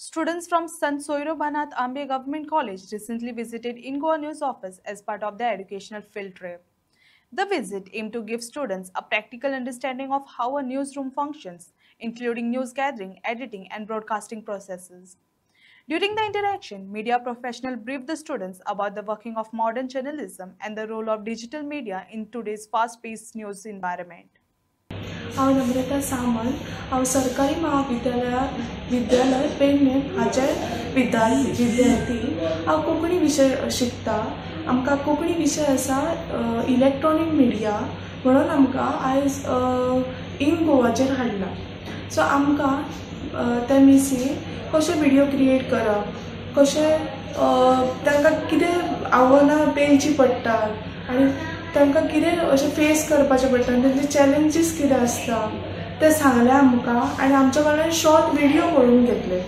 Students from Sant Soirobanath Ambe Government College recently visited InGoa News Office as part of their educational field trip. The visit aimed to give students a practical understanding of how a newsroom functions, including news gathering, editing, and broadcasting processes. During the interaction, media professionals briefed the students about the working of modern journalism and the role of digital media in today's fast-paced news environment. हांव नम्रता सामंत हांव सरकारी विद्यालय पेडणे हाचे विद्यार्थी हांव कोंकणी विशय शिकता। आमकां कोंकणी विशय आसा इलेक्ट्रॉनिक मिडिया म्हणून आमकां आयज इन गोवाचेर हाडला। सो आमकां ते मिसी कशे व्हिडिओ क्रिएट करप, कशे तांकां कितें आव्हानां पेलची पडटात आनी तांकां कितें अशें फेस करपाचें पडटा, तांचे चॅलेंजीस कितें आसता ते सांगलें आमकां आनी आमच्या कडल्यान शॉर्ट व्हिडिओ करून घेतले।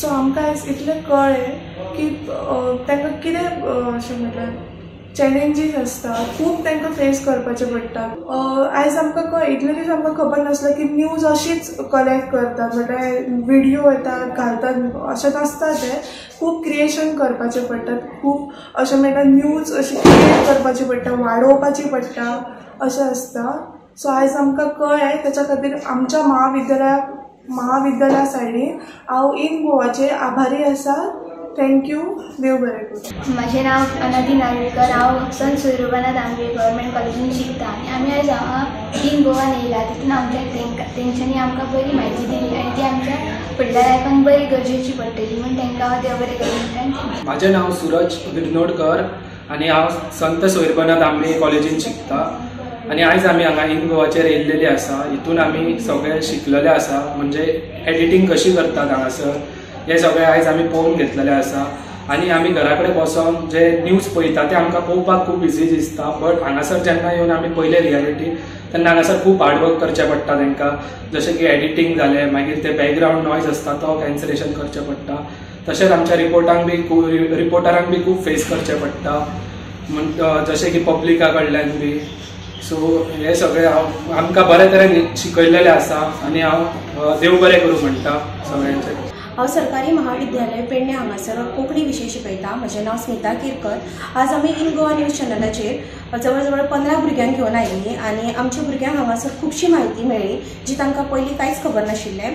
सो आमकां आयज इतलें कळ्ळें की तांकां कितें अशें म्हटल्यार चॅलेंजीस आसता, खूब तांकां फेस करपाचें पडटा। आयज आमकां इतले दीस आमकां खबर नासलें की न्यूज अशीच कलेक्ट करतात, म्हटल्यार व्हिडिओ येतात घालतात अशें नासता, ते खूब क्रिएशन करपाचें पडटा, खूब अशें म्हटल्यार न्यूज अशी क्रिएट करपाची पडटा, वाडोवपाची पडटा अशें आसता। सो आयज आमकां कळ्ळें, त्याच्या खातीर आमच्या महाविद्यालया सायडीन हांव इन गोवाचे आभारी आसा। थँक्यू, देव बरें करूं। म्हजें नांव अनादी नार्वेकर, हांव संत सोयरोबानाथ आमगे गव्हर्मेंट कॉलेजीन शिकता आनी आमी आयज हांगा इन गोवा येयला। तितून आमच्या तेंच्यांनी आमकां बरी म्हायती दिली आनी ती आमच्या फुडल्या लायफान बरी गरजेची पडटली म्हूण तांकां हांव देव बरें करूं। थँक्यू। म्हजें नांव सूरज विर्नोडकर आनी हांव संत सोयरोबानाथ आमगे कॉलेजीन शिकता आनी आयज आमी हांगा इन गोवाचेर येयल्लेले आसा। हितून आमी सगळे शिकलेले आसा, म्हणजे एडिटींग कशी करतात हांगासर हे सगळे आयज आमी पळोवन घेतलेले आसा। आनी आमी घरा कडेन बसून जे न्यूज पळयता ते आमकां पळोवपाक खूब इजी दिसता, बट हांगासर जेन्ना येवन आमी पळयले रियलिटी तेन्ना हांगासर खूब हार्डवर्क करचें पडटा तांकां, जशें की एडिटींग जालें, मागीर ते बॅकग्रावंड नॉयज आसता तो कॅन्सलेशन करचें पडटा, तशेंच आमच्या रिपोर्टरांक बी खूब फेस करचें पडटा, जशें की पब्लिका कडल्यान बी। सो हे सगळे आमकां बरे तरेन शिकयलेले आसा आनी हांव देव बरें करूं म्हणटा सगळ्यांचें। हांव सरकारी महाविद्यालय पेडणे हांगासर कोंकणी विशय शिकयता। म्हजें नांव स्मिता केरकर। आज आमी इन गोवा न्यूज चॅनलाचेर जवळ जवळ 15 भुरग्यांक घेवन आयिल्लीं आनी आमच्या भुरग्यांक हांगासर खुबशी म्हायती मेळ्ळी जी तांकां पयलीं कांयच खबर नाशिल्लें।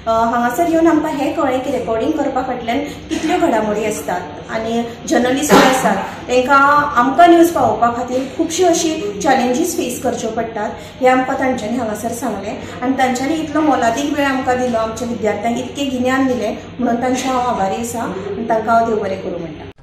हांगासर येवन आमकां हें कळ्ळें की रेकॉर्डिंग करपा फाटल्यान कितल्यो घडामोडी आसतात आनी जर्नलिस्ट जे आसात तांकां आमकां न्यूज पावोवपा खातीर खुबशी अशी चॅलेंजीस फेस करच्यो पडटात, हें आमकां तांच्यांनी हांगासर सांगलें आनी तांच्यांनी इतलो मोलादीक वेळ आमकां दिलो, आमच्या विद्यार्थ्यांक इतकें गिन्यान दिलें म्हणून तांचे हांव आभारी आसा आनी तांकां हांव देव बरें करूं म्हणटा।